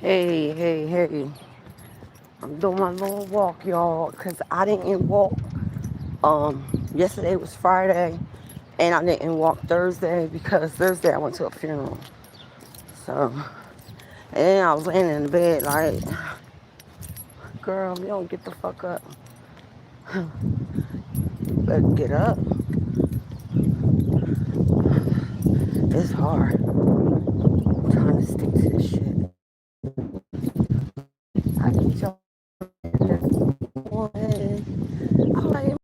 Hey. I'm doing my little walk, y'all, because I didn't walk. Yesterday was Friday, and I didn't walk Thursday because Thursday I went to a funeral. So, and then I was laying in the bed like, girl, if you don't get the fuck up, you better get up. It's hard. I'm trying to stick to this shit. I get y'all I'm like,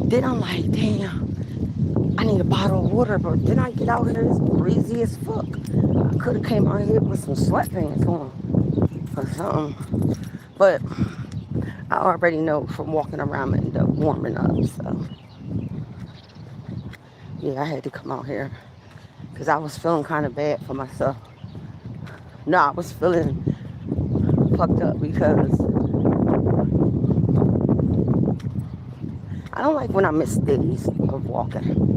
then I'm like, damn, I need a bottle of water, but then I get out here, it's breezy as fuck. I could have came out here with some sweatpants on or something. But I already know from walking around and warming up. So, yeah, I had to come out here because I was feeling kind of bad for myself. No, I was feeling fucked up because I don't like when I miss days of walking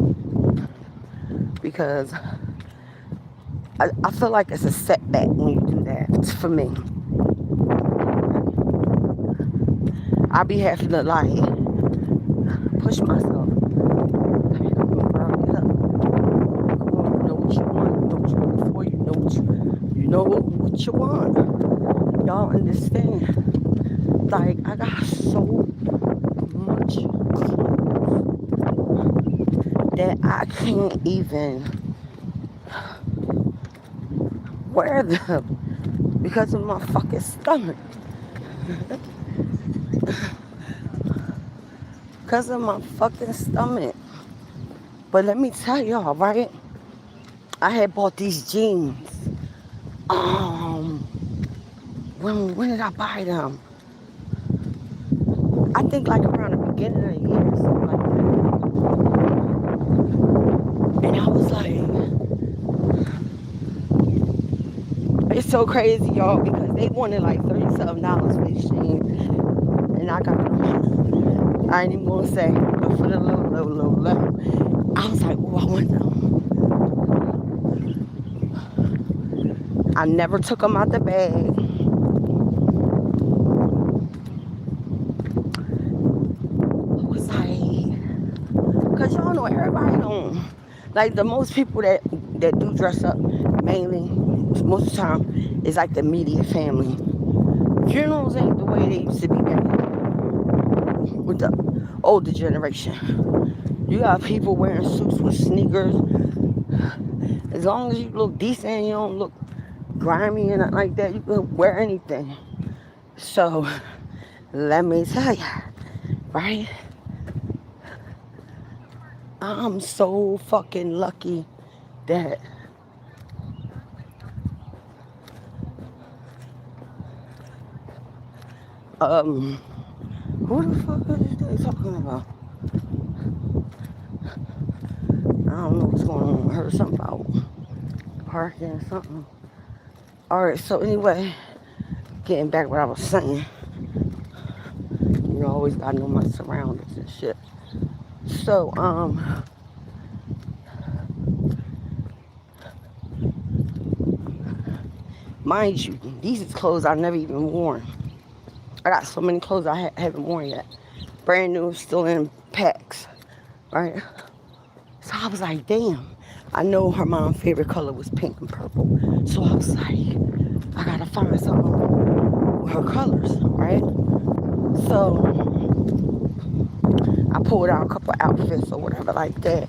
because I feel like it's a setback when you do that. It's for me. I be having to like push myself. Come on, girl, get up. Come on, you know what you want. You know what you're looking for. You know what you want. Y'all understand? Like I got so much that I can't even wear them because of my fucking stomach. Because of my fucking stomach. But let me tell y'all, right? I had bought these jeans. When did I buy them? I think like around the beginning of the year or something like that. And I was like, it's so crazy, y'all, because they wanted like $37 for these jeans. And I got them. I ain't even gonna say, but for the low. I was like, oh, I want them. I never took them out the bag. Cause y'all know everybody don't like the most people that do dress up mainly most of the time is like the immediate family. Funerals ain't the way they used to be back with the older generation. You got people wearing suits with sneakers. As long as you look decent and you don't look grimy and nothing like that, you can wear anything. So let me tell you, right? I'm so fucking lucky that who the fuck is they talking about? I don't know what's going on. I heard something about parking or something. Alright, so anyway, getting back what I was saying. You know, I always gotta know my surroundings and shit. So, mind you, these is clothes I've never even worn. I got so many clothes I haven't worn yet. Brand new, still in packs, right? So I was like, damn. I know her mom's favorite color was pink and purple. So I was like, I gotta find something with her colors, right? So I pulled out a couple outfits or whatever like that.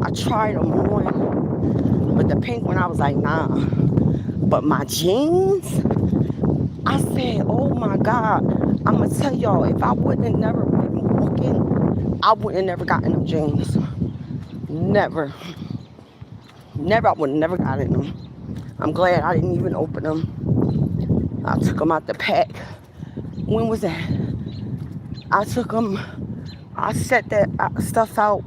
I tried them on, but the pink one I was like, nah. But my jeans, I said, oh my God, I'm gonna tell y'all, if I wouldn't have never been walking, I wouldn't have never gotten them jeans. Never, I would have never gotten them. I'm glad I didn't even open them. I took them out the pack. When was that? I took them, I set that stuff out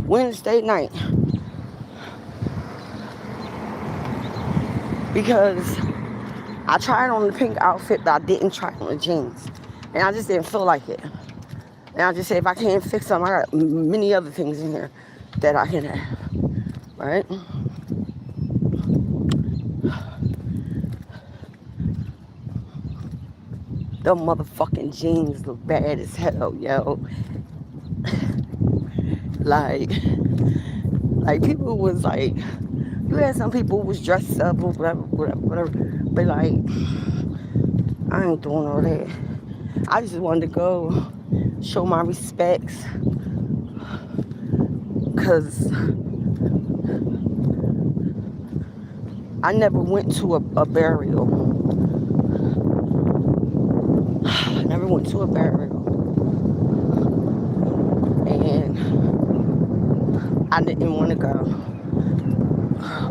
Wednesday night because I tried on the pink outfit, but I didn't try on the jeans. And I just didn't feel like it. And I just said, if I can't fix them, I got many other things in here that I can have, right? Them motherfucking jeans look bad as hell, yo. Like, like people was like, you had some people who was dressed up or whatever, whatever, whatever. But like, I ain't doing all that. I just wanted to go show my respects, cause I never went to a burial. I never went to a burial, and I didn't want to go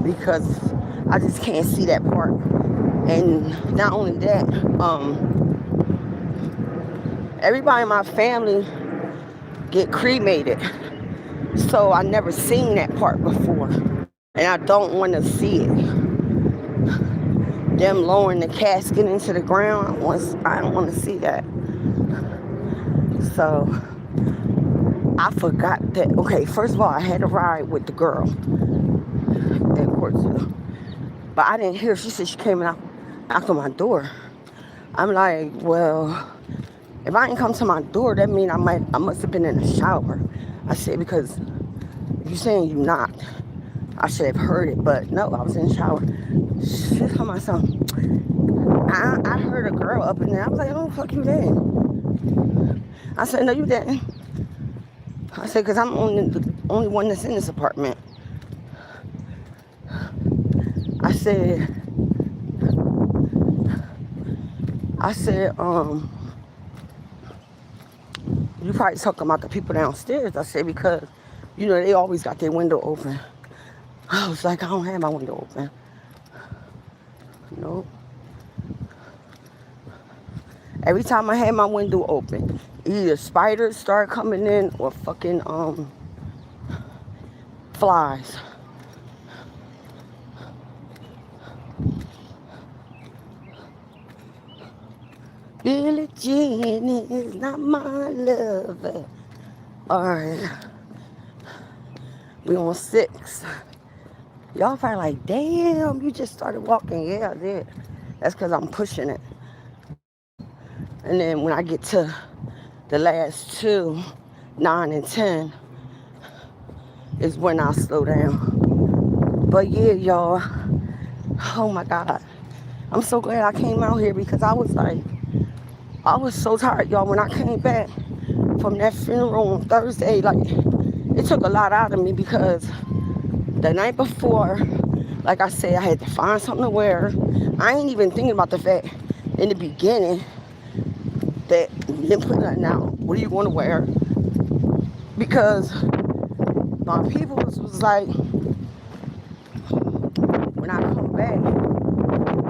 because I just can't see that part. And not only that, everybody in my family get cremated, so I never seen that part before, and I don't want to see it. Them lowering the casket into the ground, I don't want to see that. So I forgot that. Okay, first of all, I had a ride with the girl at court too, but I didn't hear. She said she came out after my door. I'm like, well, if I ain't come to my door, that means I must have been in the shower. I said, because if you saying you knocked, I should have heard it, but no, I was in the shower. She told my son, I heard a girl up in there. I was like, oh, fuck you then. I said, no, you didn't. I said, because I'm the only one that's in this apartment. I said, you probably talking about the people downstairs. I said, because, you know, they always got their window open. I was like, I don't have my window open. Nope. Every time I had my window open, either spiders start coming in or fucking flies. Billie Jean is not my lover. Alright. We on 6. Y'all probably like, damn, you just started walking. Yeah, I did. That's because I'm pushing it. And then when I get to the last 2, 9 and 10, is when I slow down. But yeah, y'all. Oh my God. I'm so glad I came out here because I was so tired, y'all. When I came back from that funeral on Thursday, like, it took a lot out of me because the night before, like I said, I had to find something to wear. I ain't even thinking about the fact in the beginning that you didn't put nothing out. What do you want to wear? Because my people was like, when I come back,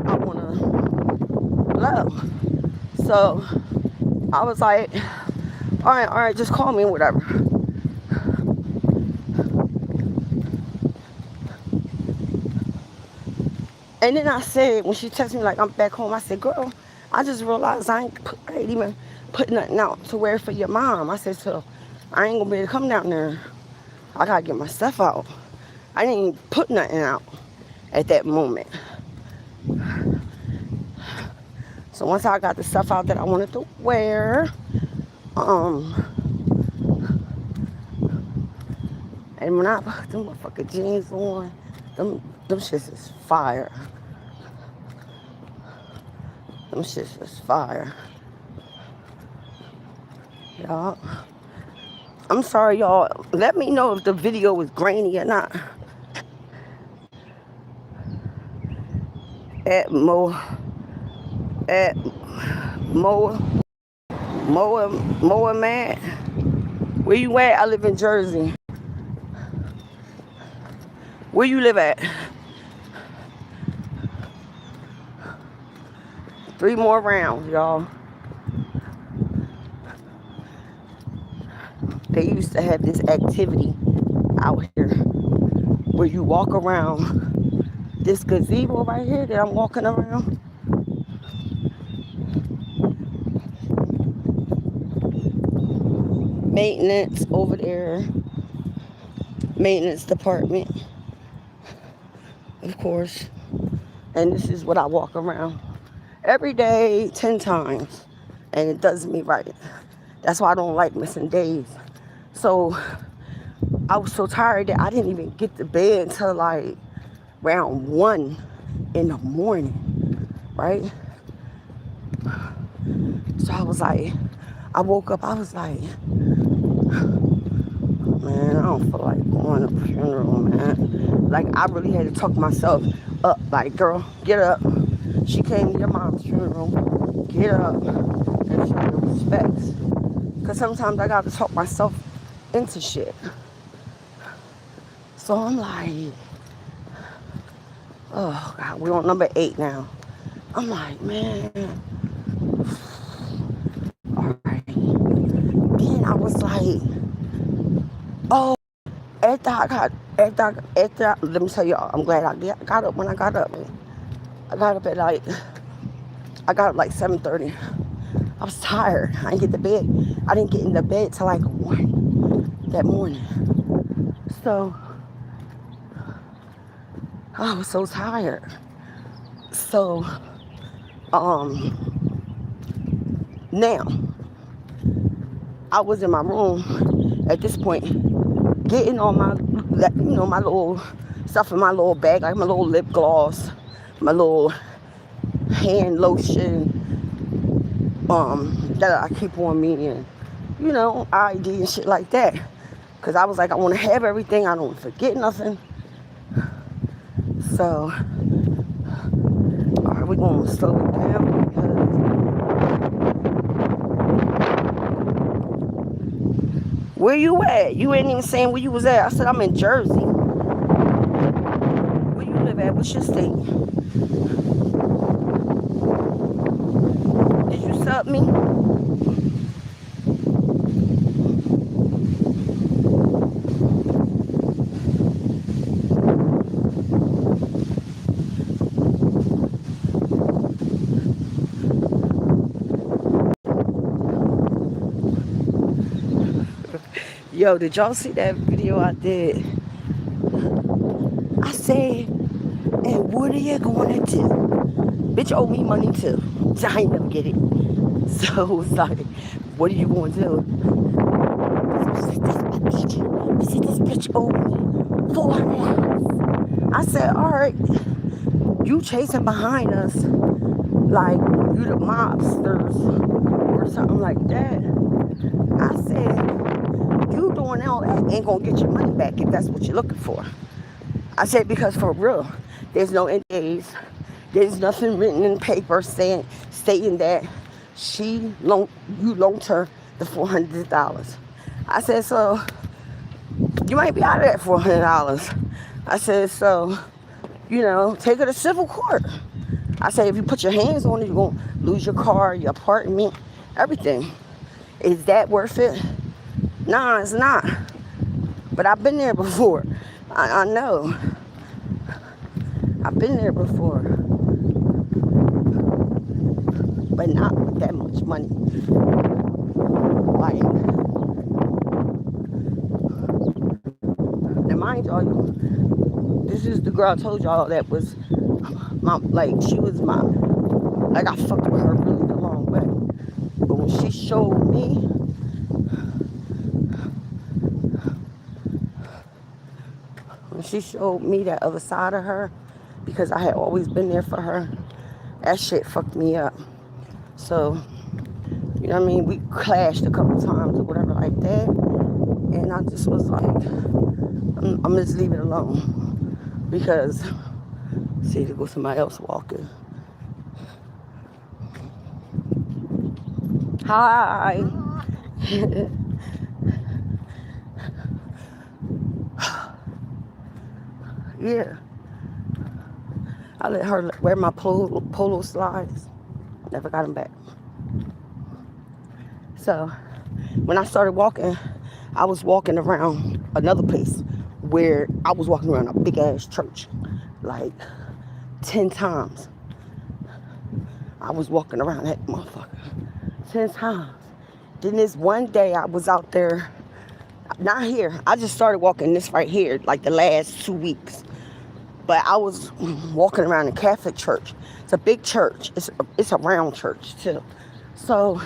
I want to love. So I was like, all right, just call me, whatever. And then I said, when she texted me like I'm back home, I said, girl, I just realized I ain't even put nothing out to wear for your mom. I said, so I ain't gonna be able to come down there. I gotta get my stuff out. I didn't even put nothing out at that moment. So once I got the stuff out that I wanted to wear, and when I put them motherfucking jeans on, them shits is fire. Them shits is fire. Y'all. I'm sorry, y'all. Let me know if the video was grainy or not. At Moa Mad. Where you at? I live in Jersey. Where you live at? 3 more rounds, y'all. They used to have this activity out here where you walk around this gazebo right here that I'm walking around. Maintenance over there. Maintenance department. Of course. And this is what I walk around every day 10 times. and it does me right. That's why I don't like missing days. So I was so tired that I didn't even get to bed until like around 1 in the morning, right? So I was like, I woke up, I was like, man, I don't feel like going to the funeral, man. Like, I really had to talk myself up. Like, girl, get up. She came to your mom's funeral. Get up and show your respects. Because sometimes I got to talk myself into shit. So I'm like, oh, God, we're on number 8 now. I'm like, man, all right. Then I was like, oh, let me tell y'all, I'm glad I got up when I got up. I got up at like 7:30. I was tired. I didn't get to bed. I didn't get into bed till like 1 that morning. So I was so tired. So now I was in my room at this point, getting all my, my little stuff in my little bag, like my little lip gloss, my little hand lotion, that I keep on me, and ID and shit like that. Cause I was like, I want to have everything. I don't want to forget nothing. So, all right, we're gonna slow it down because where you at? You ain't even saying where you was at. I said I'm in Jersey. Where you live at? What's your state? Did you sub me? Yo, did y'all see that video I did? I said, and what are you going to do? Bitch owe me money too. I ain't never get it. So it was like, what are you going to do? This bitch owe me $400. I said, all right, you chasing behind us like you the mobsters or something like that. I said, you doing all that ain't gonna get your money back if that's what you're looking for. I said, because for real, there's no NDAs. There's nothing written in paper stating that you loaned her the $400. I said, so you might be out of that $400. I said, so, take her to civil court. I said, if you put your hands on it, you're going to lose your car, your apartment, everything. Is that worth it? Nah, it's not. But I've been there before. I know. I've been there before. But not with that much money. Like, now mind y'all, this is the girl I told y'all that was she was my, like I fucked with her really the long way. But when she showed me that other side of her, because I had always been there for her, that shit fucked me up. So, you know what I mean? We clashed a couple times or whatever like that. And I just was like, I'm just leave it alone. Because, see, there goes somebody else walking. Hi. Yeah. I let her wear my polo slides. Never got them back. So, when I started walking, I was walking around another place where I was walking around a big-ass church. Like, 10 times. I was walking around that motherfucker 10 times. Then this one day I was out there, not here. I just started walking this right here, like the last 2 weeks. But I was walking around a Catholic church. It's a big church. It's a round church too. So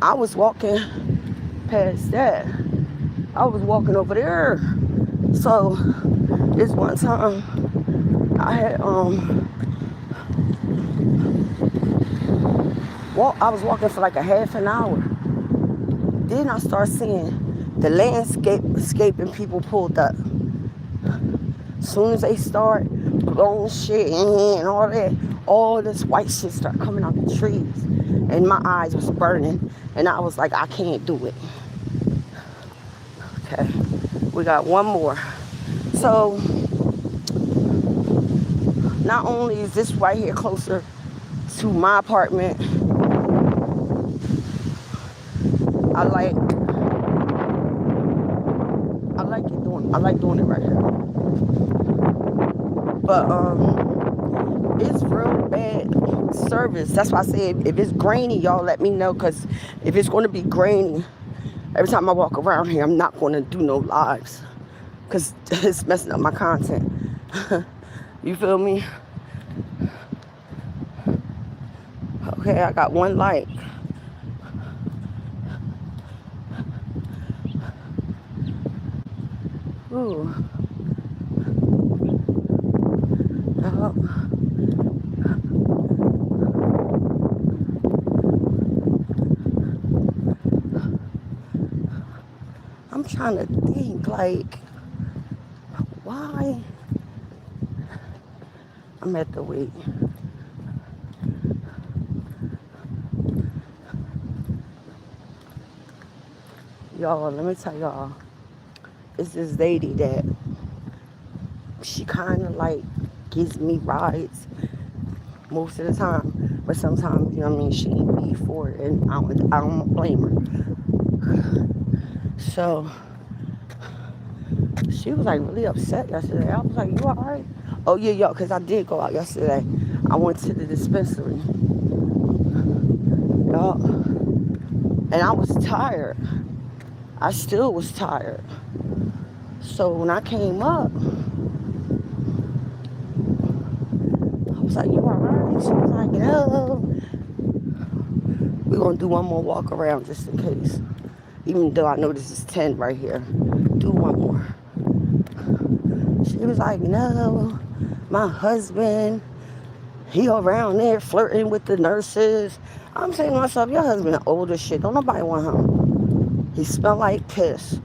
I was walking past that. I was walking over there. So this one time I had I was walking for like a half an hour. Then I start seeing the landscaping people pulled up. Soon as they start blowing shit in and all this white shit start coming out the trees. And my eyes was burning. And I was like, I can't do it. Okay, we got one more. So, not only is this right here closer to my apartment, I like doing it right here. But it's real bad service. That's why I said if it's grainy, y'all let me know, because if it's going to be grainy, every time I walk around here, I'm not going to do no lives, because it's messing up my content. You feel me? Okay, I got one like. Ooh. I'm trying to think, like, why? I'm at the wait. Y'all, let me tell y'all. It's this lady that she kind of like gives me rides most of the time. But sometimes, you know what I mean, she ain't be for it. And I don't blame her. So, she was like really upset yesterday. I was like, you alright? Oh, yeah, yo, because I did go out yesterday. I went to the dispensary. Y'all. And I was tired. I still was tired. So when I came up, I was like, you alright? She was like, no. We're going to do one more walk around just in case. Even though I know this is 10 right here. Do one more. She was like, no. My husband, he around there flirting with the nurses. I'm saying to myself, your husband old as shit. Don't nobody want him. He smell like piss.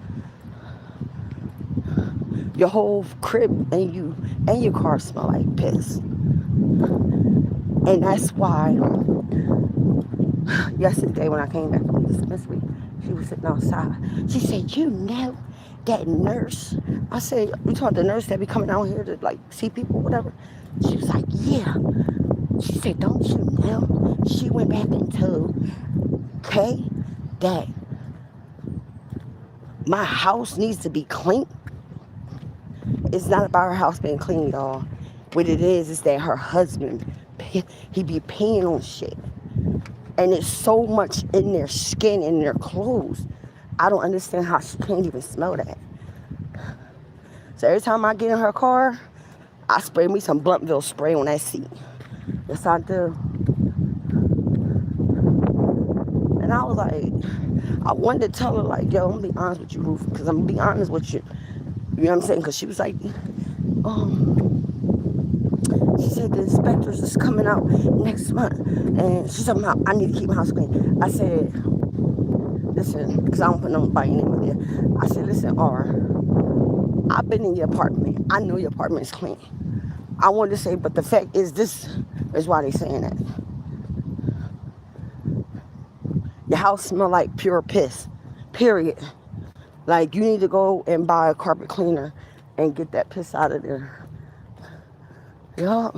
Your whole crib and your car smell like piss. And that's why yesterday when I came back from the dispensary, she was sitting outside. She said, you know that nurse? I said, you talking the nurse that be coming out here to like see people, whatever? She was like, yeah. She said, don't you know? She went back and told Kay that my house needs to be clean. It's not about her house being clean, y'all. What it is that her husband, he be peeing on shit. And it's so much in their skin, in their clothes. I don't understand how she can't even smell that. So every time I get in her car, I spray me some Bluntville spray on that seat. Yes, I do. And I was like, I wanted to tell her, like, yo, I'm going to be honest with you, Ruth, because I'm going to be honest with you. You know what I'm saying? Because she was like, she said the inspectors is coming out next month. And she said, I need to keep my house clean. I said, listen, because I don't put nobody name up there. I said, listen, R, I've been in your apartment. I know your apartment is clean. I wanted to say, but the fact is, this is why they saying that. Your house smell like pure piss. Period. Like, you need to go and buy a carpet cleaner and get that piss out of there. Yup.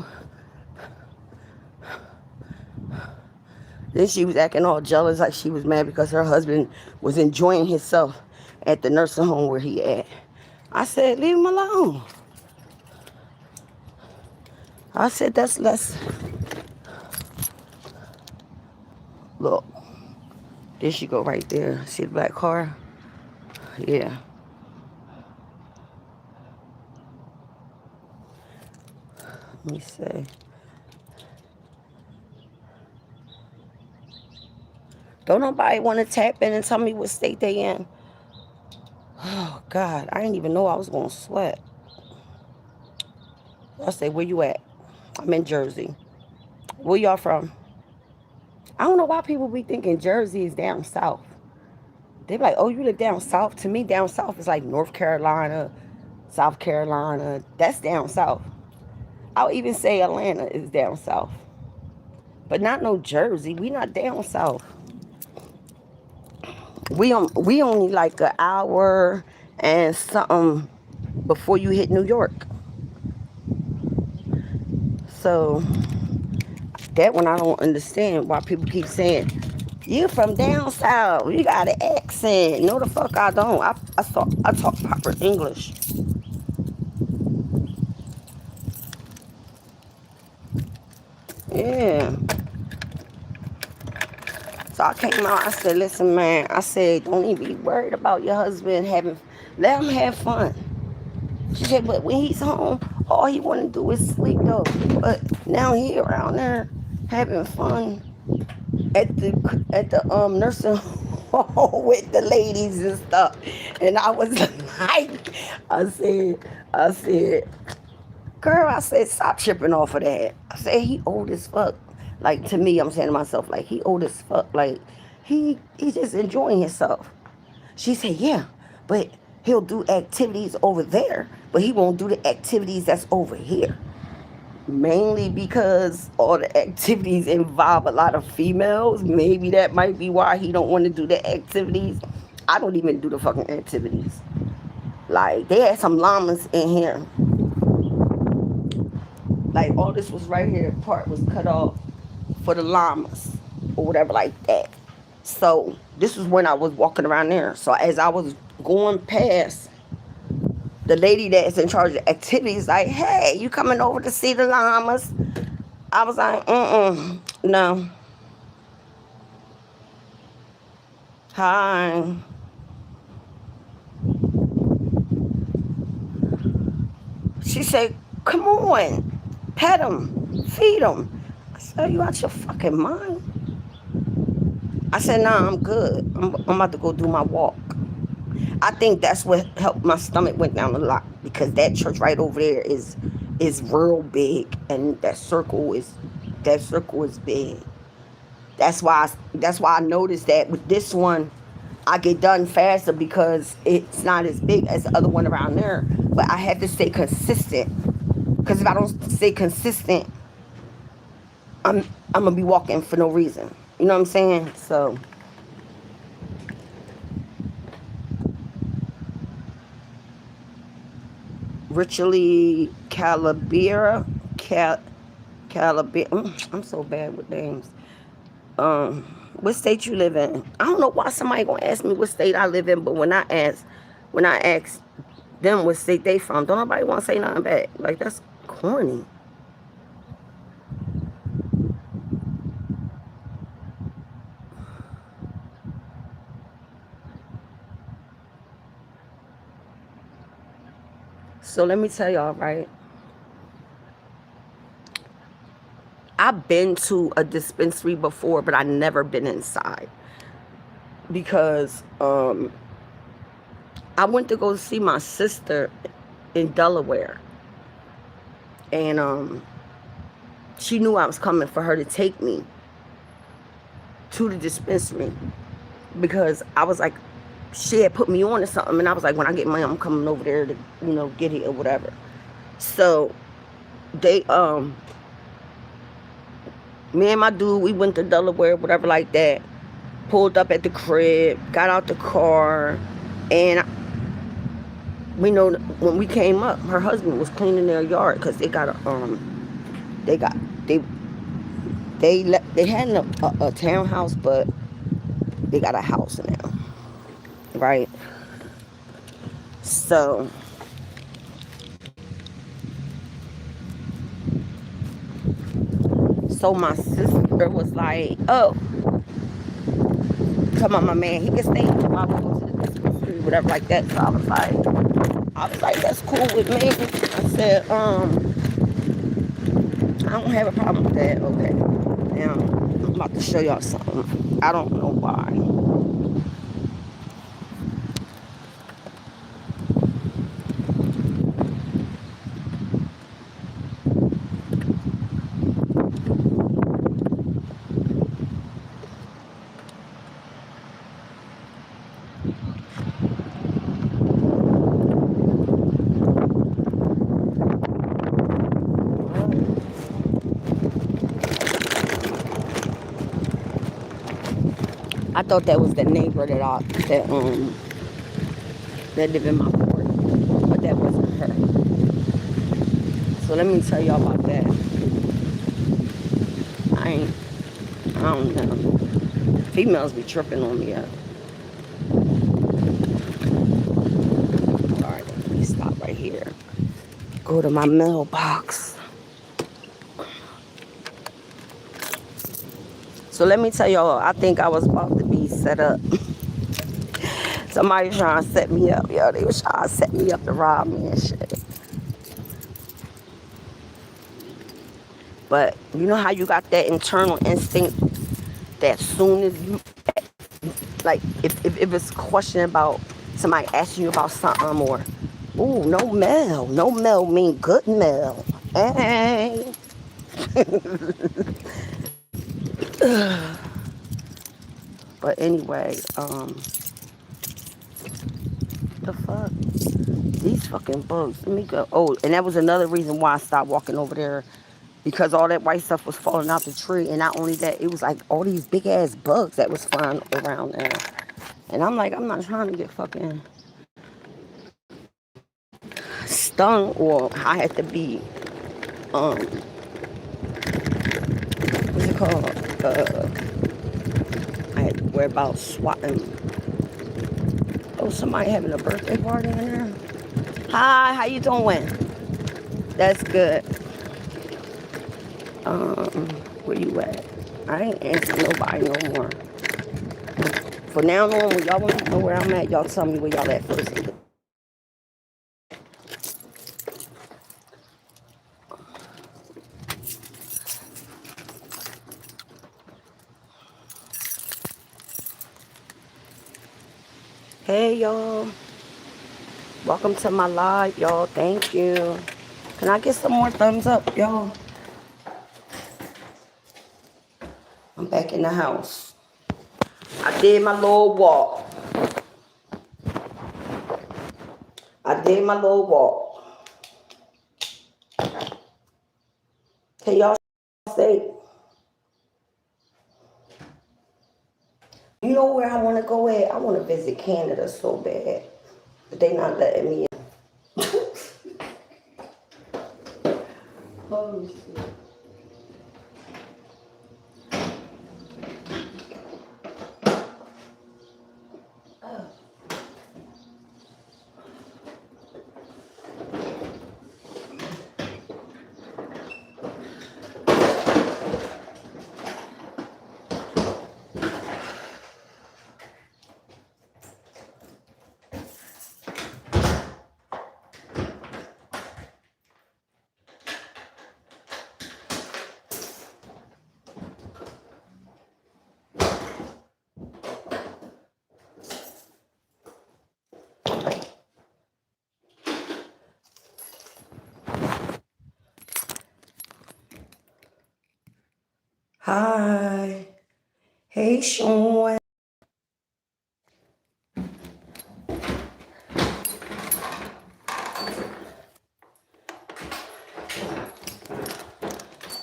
Then she was acting all jealous, like she was mad because her husband was enjoying himself at the nursing home where he at. I said, leave him alone. I said, that's less. Look, there she go right there. See the black car? Yeah. Let me see. Don't nobody want to tap in and tell me what state they in. Oh, God. I didn't even know I was going to sweat. I say, where you at? I'm in Jersey. Where y'all from? I don't know why people be thinking Jersey is down south. They be like, oh, you live down south? To me, down south is like North Carolina, South Carolina. That's down south. I'll even say Atlanta is down south. But not no Jersey. We not down south. We only like an hour and something before you hit New York. So that one I don't understand why people keep saying, you from down south, you got an accent. No, the fuck I don't. I talk proper English. Yeah. So I came out, I said, listen, man, I said, don't even be worried about your husband let him have fun. She said, but when he's home, all he want to do is sleep, though. But now he around there having fun at the nursing home with the ladies and stuff. And I was like, I said, girl, I said, stop tripping off of that. I said, he old as fuck. Like, to me, I'm saying to myself, like, he old as fuck. Like, he just enjoying himself. She said, yeah, but he'll do activities over there, but he won't do the activities that's over here. Mainly because all the activities involve a lot of females. Maybe that might be why he don't want to do the activities. I don't even do the fucking activities. Like, they had some llamas in here. Like, all this was right here. Part was cut off for the llamas or whatever like that. So this was when I was walking around there. So as I was going past, the lady that's in charge of activities like, hey, you coming over to see the llamas? I was like, no. Hi. She said, come on, pet him, feed him. I said, are you out your fucking mind? I said, nah, I'm good. I'm about to go do my walk. I think that's what helped my stomach went down a lot, because that church right over there is real big, and that circle is big. That's why I noticed that with this one, I get done faster because it's not as big as the other one around there. But I had to stay consistent, because if I don't stay consistent, I'm gonna be walking for no reason. You know what I'm saying? So Richly Calabira, I'm so bad with names. What state you live in? I don't know why somebody gonna ask me what state I live in, but when I ask them what state they from, don't nobody want to say nothing back. Like, that's corny. So let me tell y'all, right? I've been to a dispensary before, but I never been inside, because I went to go see my sister in Delaware, and she knew I was coming for her to take me to the dispensary, because I was like, she had put me on to something, and I was like, when I get money, I'm coming over there to, get it or whatever. So they me and my dude, we went to Delaware, whatever like that, pulled up at the crib, got out the car, and we know when we came up, her husband was cleaning their yard, because they got a they had a townhouse, but they got a house now, right? So my sister was like, oh, come on, my man, he can stay while we go to the dispensary, whatever like that. So I was like, that's cool with me. I said, I don't have a problem with that. Okay. now. I'm about to show y'all something. I don't know why. I thought that was the neighbor that lived in my court, but that wasn't her. So let me tell y'all about that. I don't know. Females be tripping on me. Alright, let me stop right here. Go to my mailbox. So let me tell y'all, I think I was about to be set up. Somebody trying to set me up, yo. They was trying to set me up to rob me and shit. But you know how you got that internal instinct that soon as you, like, if it's a question about somebody asking you about something, or, ooh, no mail. No mail mean good mail. Hey. But anyway, the fuck? These fucking bugs. Let me go. Oh, and that was another reason why I stopped walking over there. Because all that white stuff was falling out the tree. And not only that, it was like all these big ass bugs that was flying around there. And I'm like, I'm not trying to get fucking stung, or I had to be, what's it called? I had to worry about swatting. Oh, somebody having a birthday party in there? Hi, how you doing? That's good. Where you at? I ain't answering nobody no more. For now on, when y'all want to know where I'm at, y'all tell me where y'all at first. Hey, y'all. Welcome to my live, y'all. Thank you. Can I get some more thumbs up, y'all? I'm back in the house. I did my little walk. Can y'all say, you know where I want to go at? I want to visit Canada so bad. But they not letting me in. Holy shit. Hi. Hey, Sean.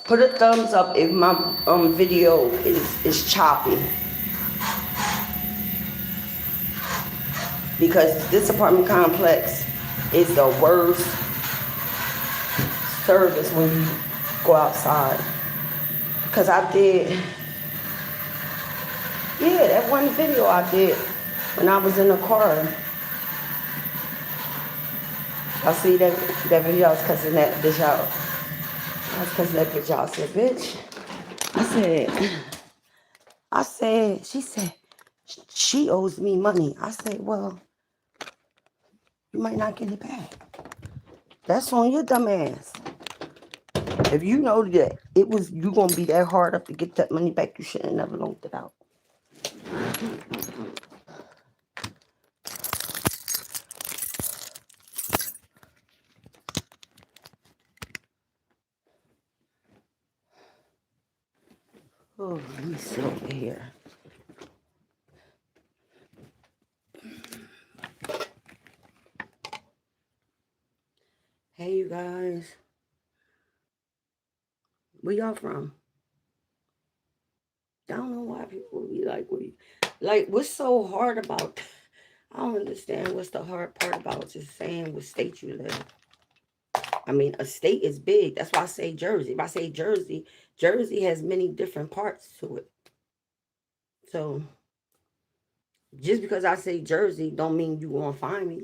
Put a thumbs up if my video is choppy. Because this apartment complex is the worst service when you go outside. Because I did, yeah, that one video I did when I was in the car. I see that video. I was cussing that bitch out. I said, bitch. She said, she owes me money. I said, well, you might not get it back. That's on your dumb ass. If you know that it was you gonna be that hard up to get that money back, you should have never loaned it out. Oh, let me sit over here. Hey, you guys. Where y'all from? I don't know why people be like, what's so hard about? I don't understand what's the hard part about just saying what state you live. I mean, a state is big. That's why I say Jersey. If I say Jersey, Jersey has many different parts to it. So just because I say Jersey don't mean you gonna find me.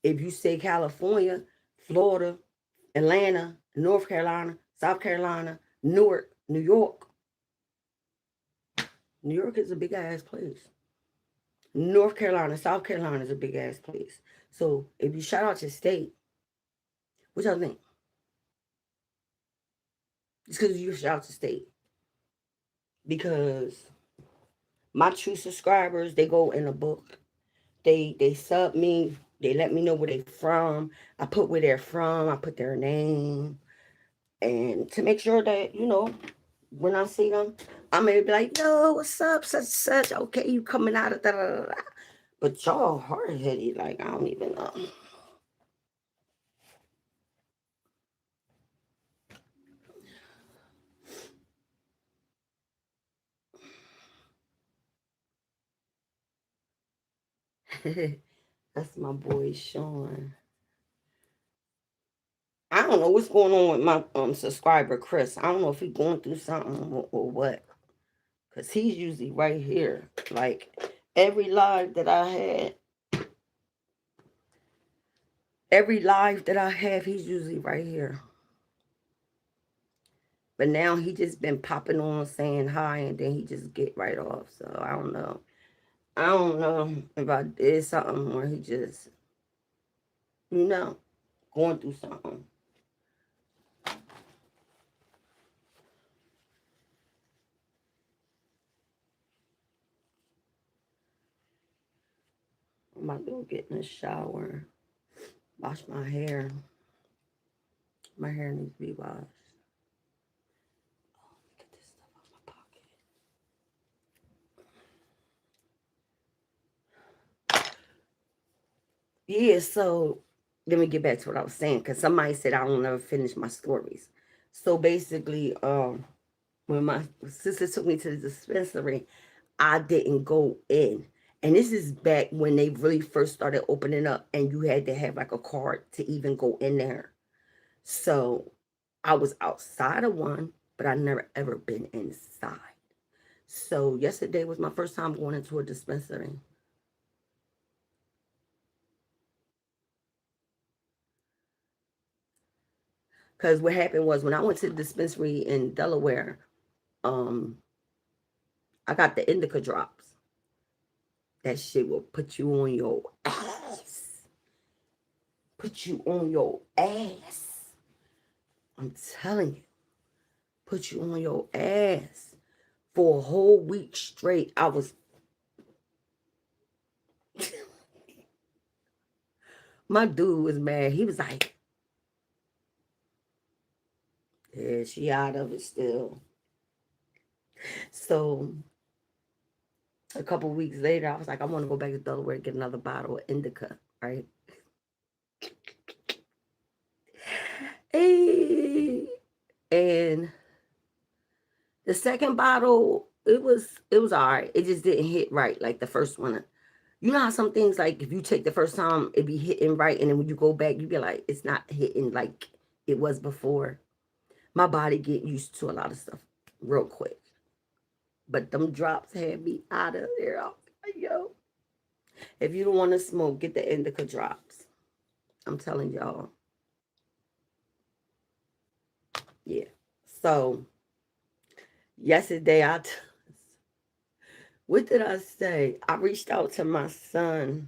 If you say California, Florida, Atlanta, North Carolina, South Carolina, Newark, New York. New York is a big ass place. North Carolina, South Carolina is a big ass place. So if you shout out your state, what y'all think? It's because you shout out your state. Because my true subscribers, they go in a book. They sub me. They let me know where they from. I put where they're from. I put their name. And to make sure that, when I see them, I may be like, yo, what's up, such such. Okay, you coming out of da. But y'all hard-headed, like, I don't even know. That's my boy, Sean. I don't know what's going on with my subscriber, Chris. I don't know if he's going through something or what. Because he's usually right here. Like, every live that I have, he's usually right here. But now he just been popping on saying hi and then he just get right off. So I don't know. I don't know if I did something where he just, going through something. I'm about to go get in the shower, wash my hair. My hair needs to be washed. Oh, get this stuff out of my pocket. Yeah, so let me get back to what I was saying, because somebody said I don't ever finish my stories. So basically, when my sister took me to the dispensary, I didn't go in. And this is back when they really first started opening up and you had to have like a card to even go in there. So I was outside of one, but I never ever been inside. So yesterday was my first time going into a dispensary. Because what happened was when I went to the dispensary in Delaware, um, I got the indica drops. That shit will put you on your ass. Put you on your ass. I'm telling you. Put you on your ass. For a whole week straight, I was... My dude was mad. He was like, yeah, she out of it still. So a couple weeks later, I was like, I want to go back to Delaware and get another bottle of indica, right? Hey. And the second bottle, it was all right. It just didn't hit right like the first one. You know how some things, like, if you take the first time, it be hitting right, and then when you go back, you be like, it's not hitting like it was before. My body get used to a lot of stuff real quick. But them drops had me out of there. I was like, yo, if you don't want to smoke, get the indica drops. I'm telling y'all. Yeah. So yesterday, what did I say? I reached out to my son.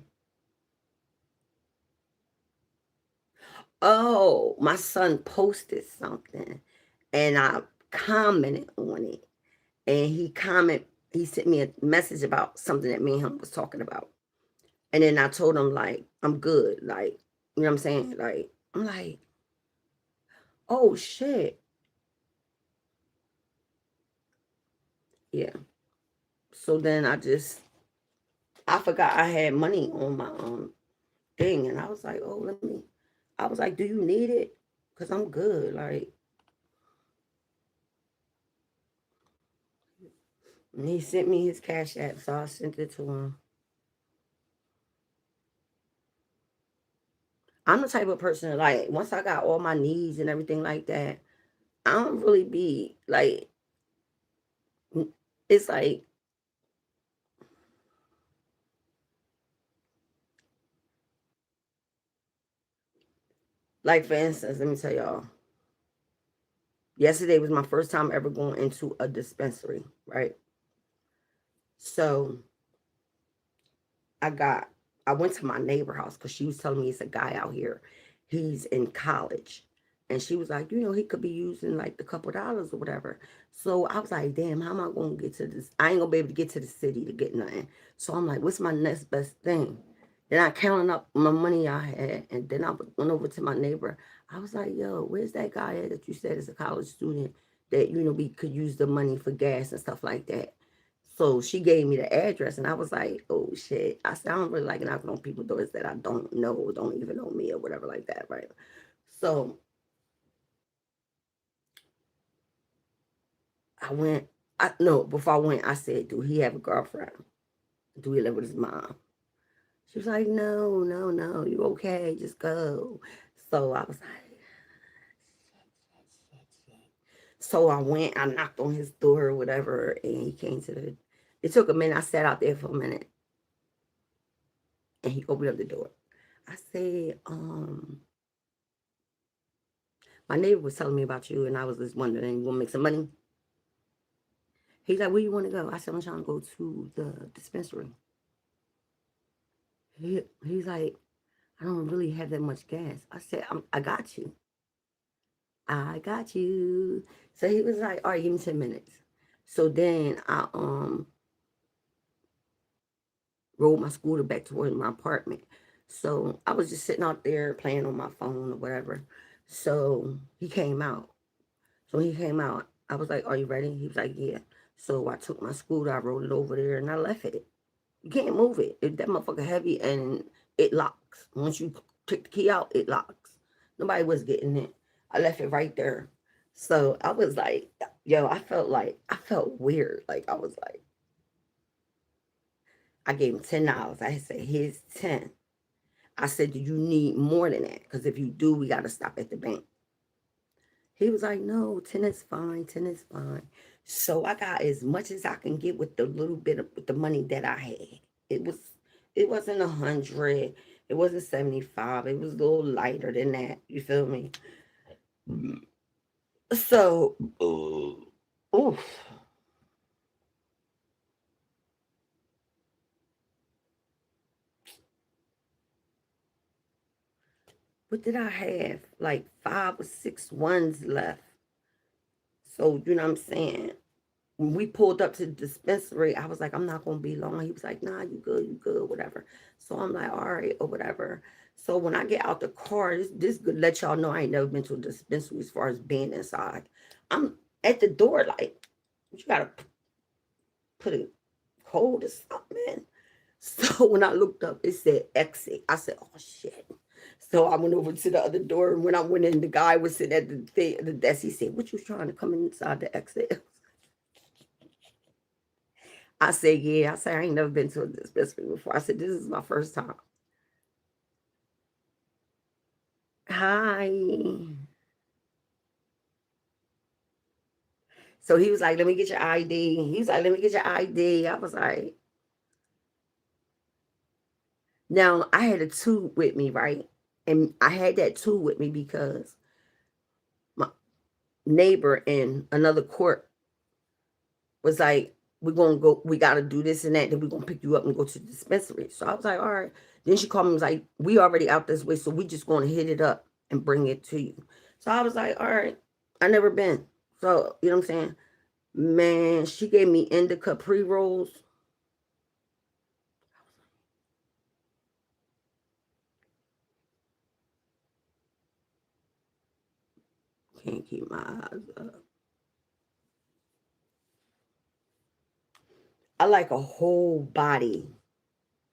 Oh, my son posted something and I commented on it. And he sent me a message about something that me and him was talking about. And then I told him like, I'm good. Like, you know what I'm saying? Like, I'm like, oh shit. Yeah. So then I forgot I had money on my thing. And I was like, oh, I was like, do you need it? Because I'm good. Like, and he sent me his Cash App. So I sent it to him. I'm the type of person, like, once I got all my needs and everything like that, I don't really be like, it's like for instance, let me tell y'all. Yesterday was my first time ever going into a dispensary, right? So I got, I went to my neighbor house because she was telling me it's a guy out here. He's in college. And she was like, he could be using like the couple dollars or whatever. So I was like, damn, how am I going to get to this? I ain't going to be able to get to the city to get nothing. So I'm like, what's my next best thing? Then I counted up my money I had. And then I went over to my neighbor. I was like, yo, where's that guy at that you said is a college student that, we could use the money for gas and stuff like that? So she gave me the address, and I was like, "Oh shit!" I said, "I don't really like knocking on people's doors that I don't know, don't even know me, or whatever like that, right?" So I went. I no, before I went, I said, "Do he have a girlfriend? Do he live with his mom?" She was like, "No, no, no. You okay? Just go." So I was like, so I went. I knocked on his door or whatever, and he came to the. It took a minute. I sat out there for a minute, and he opened up the door. I said, my neighbor was telling me about you, and I was just wondering, you want to make some money? He's like, where you want to go? I said, I'm trying to go to the dispensary. He's like, I don't really have that much gas. I said, I got you. I got you. So he was like, all right, give me 10 minutes. So then I rode my scooter back towards my apartment. So I was just sitting out there playing on my phone or whatever. So he came out. So when he came out, I was like, are you ready? He was like, yeah. So I took my scooter, I rode it over there, and I left it. You can't move it. That motherfucker heavy, and it locks. Once you take the key out, it locks. Nobody was getting it. I left it right there. So I was like, yo, I felt weird. Like I was like, I gave him $10. I said, here's 10. I said, do you need more than that? Because if you do, we got to stop at the bank. He was like, no, 10 is fine, 10 is fine. So I got as much as I can get with the little bit of with the money that I had. It was it wasn't 100, it wasn't 75, it was a little lighter than that. You feel me? So oof. What did I have? Like 5 or 6 ones left. So you know what I'm saying? When we pulled up to the dispensary, I was like, I'm not gonna be long. He was like, nah, you good, whatever. So I'm like, all right, or whatever. So when I get out the car, this could let y'all know I ain't never been to a dispensary as far as being inside. I'm at the door, like, you gotta put a code or something. So when I looked up, it said exit. I said, oh shit. So I went over to the other door, and when I went in, the guy was sitting at the desk. He said, what you trying to come inside the exit? I said, yeah. I said, I ain't never been to a dispensary before. I said, this is my first time. Hi. So he was like, let me get your ID. He was like, let me get your ID. I was like, now I had a tube with me, right? And I had that tube with me because my neighbor in another court was like, we're gonna go, we gotta do this and that, then we're gonna pick you up and go to the dispensary. So I was like, all right. Then she called me and was like, we already out this way, so we just gonna hit it up. and bring it to you. So I was like, all right, I never been. So, you know what I'm saying? Man, she gave me indica pre-rolls. Can't keep my eyes up. I like a whole body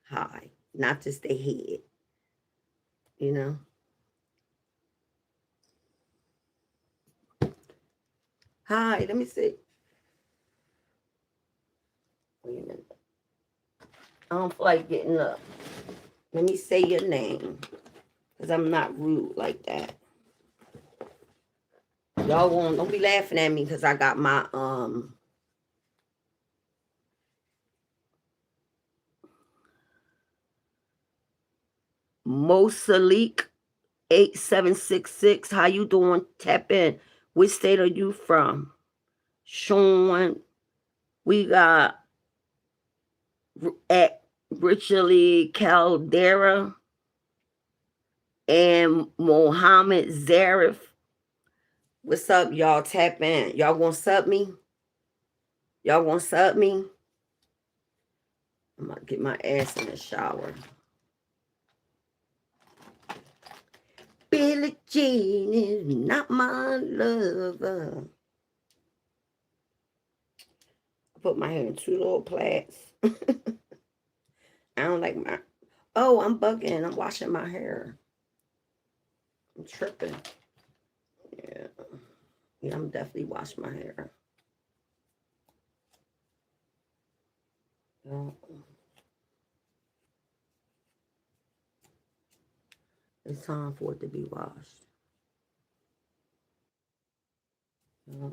high, not just the head, you know? Hi, let me see. Wait a minute. I don't feel like getting up. Let me say your name, because I'm not rude like that. Y'all don't be laughing at me because I got my Mosalik 8766. How you doing? Tap in. Which state are you from? Sean. We got at Richly Caldera and Mohammed Zarif. What's up, y'all? Tap in. Y'all gonna sub me? Y'all gonna sub me? I'm gonna get my ass in the shower. Billie Jean is not my lover. I put my hair in two little plaits. I don't like my... Oh, I'm bugging. I'm washing my hair. I'm tripping. Yeah. Yeah, I'm definitely washing my hair. Yeah. It's time for it to be washed. Yeah.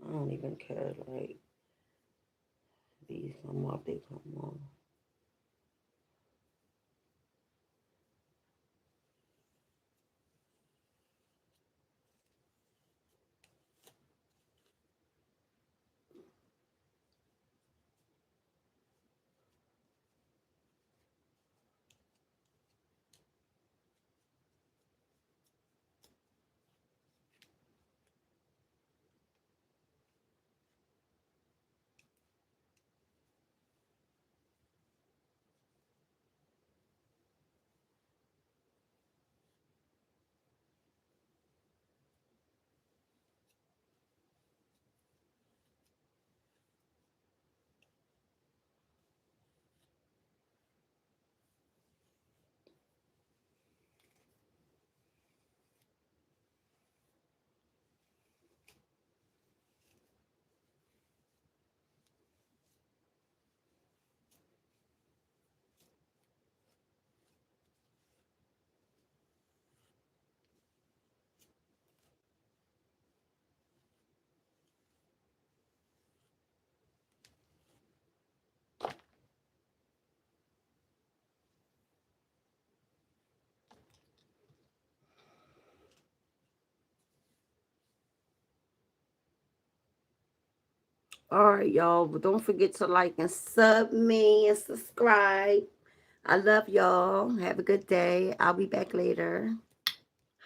I don't even care, like, these come up, they come on. All right, y'all. But don't forget to like and sub me and subscribe. I love y'all. Have a good day. I'll be back later.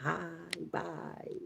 Hi. Bye.